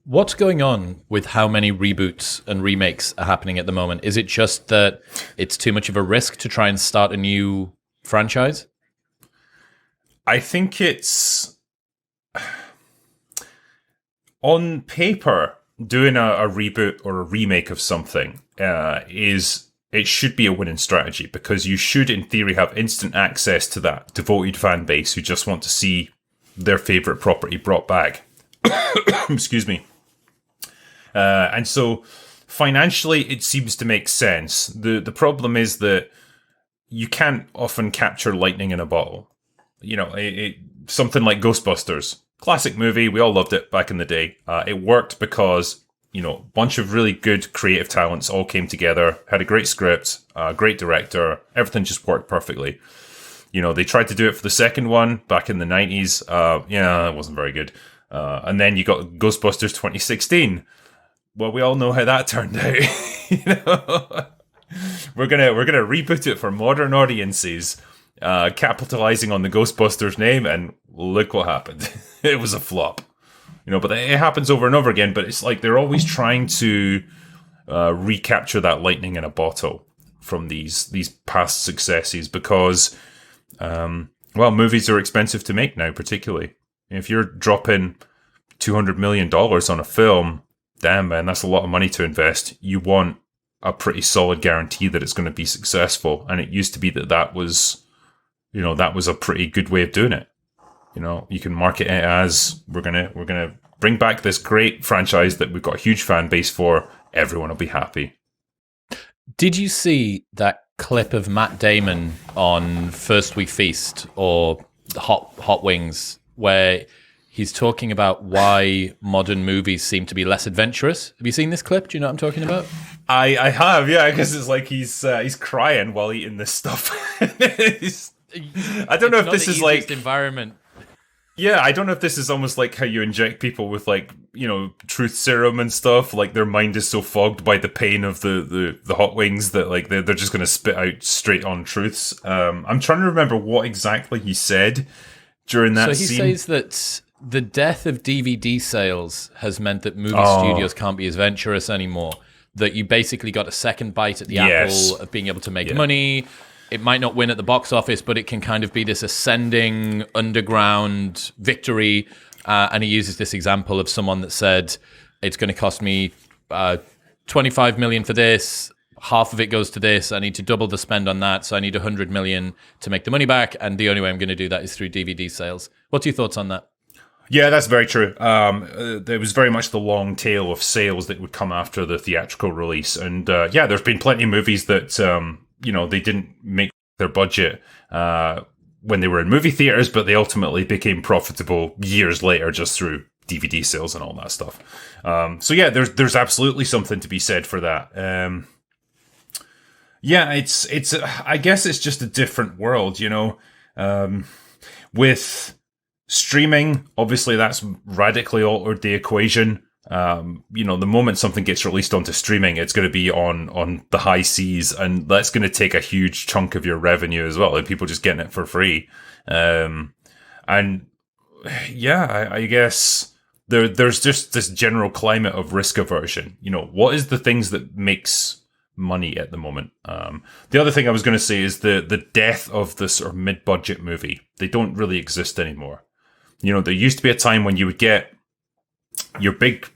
What's going on with how many reboots and remakes are happening at the moment? Is it just that it's too much of a risk to try and start a new franchise? I think it's on paper doing a reboot or a remake of something is it should be a winning strategy because you should, in theory, have instant access to that devoted fan base who just want to see their favorite property brought back. Excuse me. And so financially, it seems to make sense. The problem is that you can't often capture lightning in a bottle. You know, something like Ghostbusters, classic movie. We all loved it back in the day. It worked because, you know, a bunch of really good creative talents all came together, had a great script, a great director. Everything just worked perfectly. You know, they tried to do it for the second one back in the 90s. Yeah, it wasn't very good. And then you got Ghostbusters 2016. Well, we all know how that turned out. You know, we're gonna reboot it for modern audiences, capitalizing on the Ghostbusters name, and look what happened. It was a flop. You know, but it happens over and over again. But it's like they're always trying to recapture that lightning in a bottle from these past successes because, movies are expensive to make now. Particularly if you're dropping $200 million on a film. Damn, man, that's a lot of money to invest. You want a pretty solid guarantee that it's going to be successful. And it used to be that was a pretty good way of doing it. You know, you can market it as we're gonna bring back this great franchise that we've got a huge fan base for. Everyone will be happy. Did you see that clip of Matt Damon on First We Feast or Hot Wings where he's talking about why modern movies seem to be less adventurous? Have you seen this clip? Do you know what I'm talking about? I have, yeah, because it's like he's crying while eating this stuff. I don't know if this is like environment. Yeah, I don't know if this is almost like how you inject people with, like, you know, truth serum and stuff. Like their mind is so fogged by the pain of the hot wings that like they're just going to spit out straight on truths. I'm trying to remember what exactly he said during that scene. So he says that the death of DVD sales has meant that movie studios can't be as venturous anymore. That you basically got a second bite at the apple of being able to make money. It might not win at the box office, but it can kind of be this ascending underground victory. And he uses this example of someone that said, it's going to cost me $25 million for this. Half of it goes to this. I need to double the spend on that. So I need $100 million to make the money back. And the only way I'm going to do that is through DVD sales. What's your thoughts on that? Yeah, that's very true. There was very much the long tail of sales that would come after the theatrical release. And there's been plenty of movies that, they didn't make their budget when they were in movie theaters, but they ultimately became profitable years later just through DVD sales and all that stuff. There's absolutely something to be said for that. It's I guess it's just a different world, you know, with streaming. Obviously, that's radically altered the equation. The moment something gets released onto streaming, it's going to be on the high seas, and that's going to take a huge chunk of your revenue as well. Like people just getting it for free. I guess there's just this general climate of risk aversion. You know, what is the things that makes money at the moment? The other thing I was going to say is the death of the sort of mid-budget movie. They don't really exist anymore. You know, there used to be a time when you would get your big,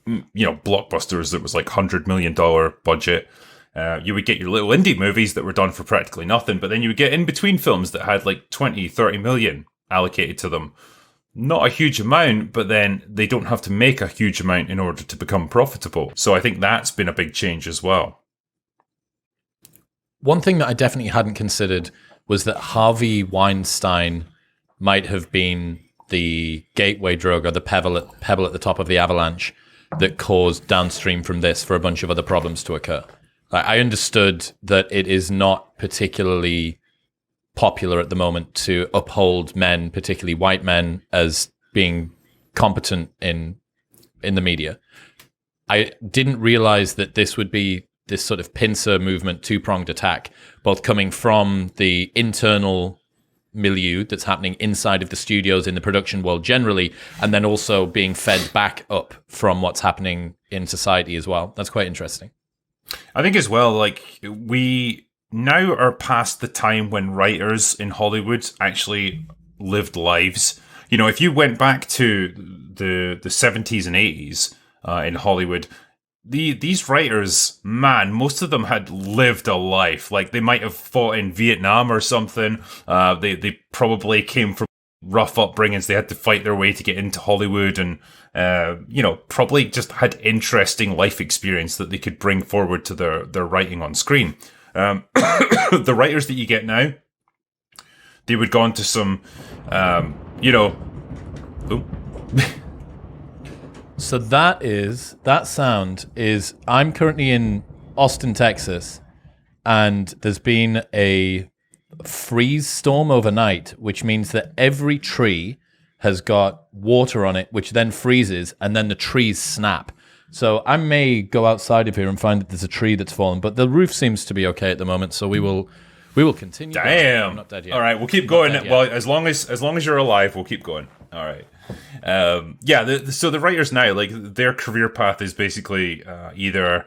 blockbusters that was like $100 million budget. You would get your little indie movies that were done for practically nothing, but then you would get in-between films that had like 20, 30 million allocated to them. Not a huge amount, but then they don't have to make a huge amount in order to become profitable. So I think that's been a big change as well. One thing that I definitely hadn't considered was that Harvey Weinstein might have been the gateway drug or the pebble at the top of the avalanche that caused downstream from this for a bunch of other problems to occur. I understood that it is not particularly popular at the moment to uphold men, particularly white men, as being competent in the media. I didn't realize that this would be this sort of pincer movement, two-pronged attack, both coming from the internal milieu that's happening inside of the studios in the production world generally, and then also being fed back up from what's happening in society as well. That's quite interesting. I think as well, like, we now are past the time when writers in Hollywood actually lived lives. You know, if you went back to the 70s and 80s in Hollywood, these writers, man, most of them had lived a life. Like, they might have fought in Vietnam or something. They probably came from rough upbringings. They had to fight their way to get into Hollywood, and probably just had interesting life experience that they could bring forward to their writing on screen. The writers that you get now, they would go on to some, So that sound is, I'm currently in Austin, Texas, and there's been a freeze storm overnight, which means that every tree has got water on it, which then freezes, and then the trees snap. So I may go outside of here and find that there's a tree that's fallen, but the roof seems to be okay at the moment, so we will continue. Damn. I'm not dead yet. All right, we'll keep going. Well, as long as you're alive, we'll keep going. All right. So the writers now, like, their career path is basically either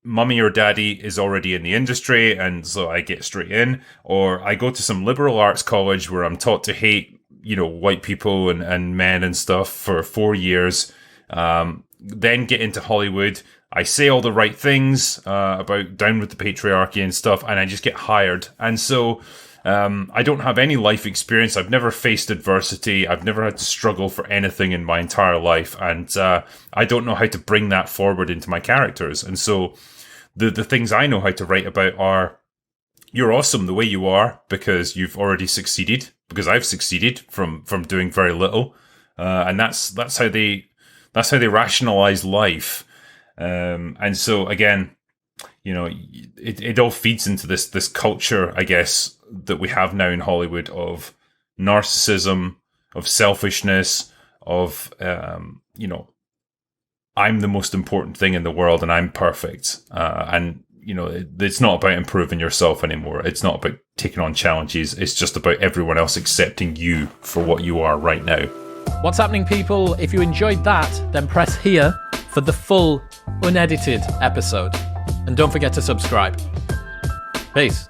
mummy or daddy is already in the industry, and so I get straight in, or I go to some liberal arts college where I'm taught to hate, white people and men and stuff for 4 years. Then get into Hollywood. I say all the right things about down with the patriarchy and stuff, and I just get hired. And so I don't have any life experience. I've never faced adversity. I've never had to struggle for anything in my entire life. And I don't know how to bring that forward into my characters. And so the things I know how to write about are, you're awesome the way you are because you've already succeeded, because I've succeeded from doing very little. And that's how they rationalize life. And so again, it all feeds into this culture, I guess, that we have now in Hollywood of narcissism, of selfishness, of, I'm the most important thing in the world and I'm perfect. And it's not about improving yourself anymore. It's not about taking on challenges. It's just about everyone else accepting you for what you are right now. What's happening, people? If you enjoyed that, then press here for the full, unedited episode. And don't forget to subscribe. Peace.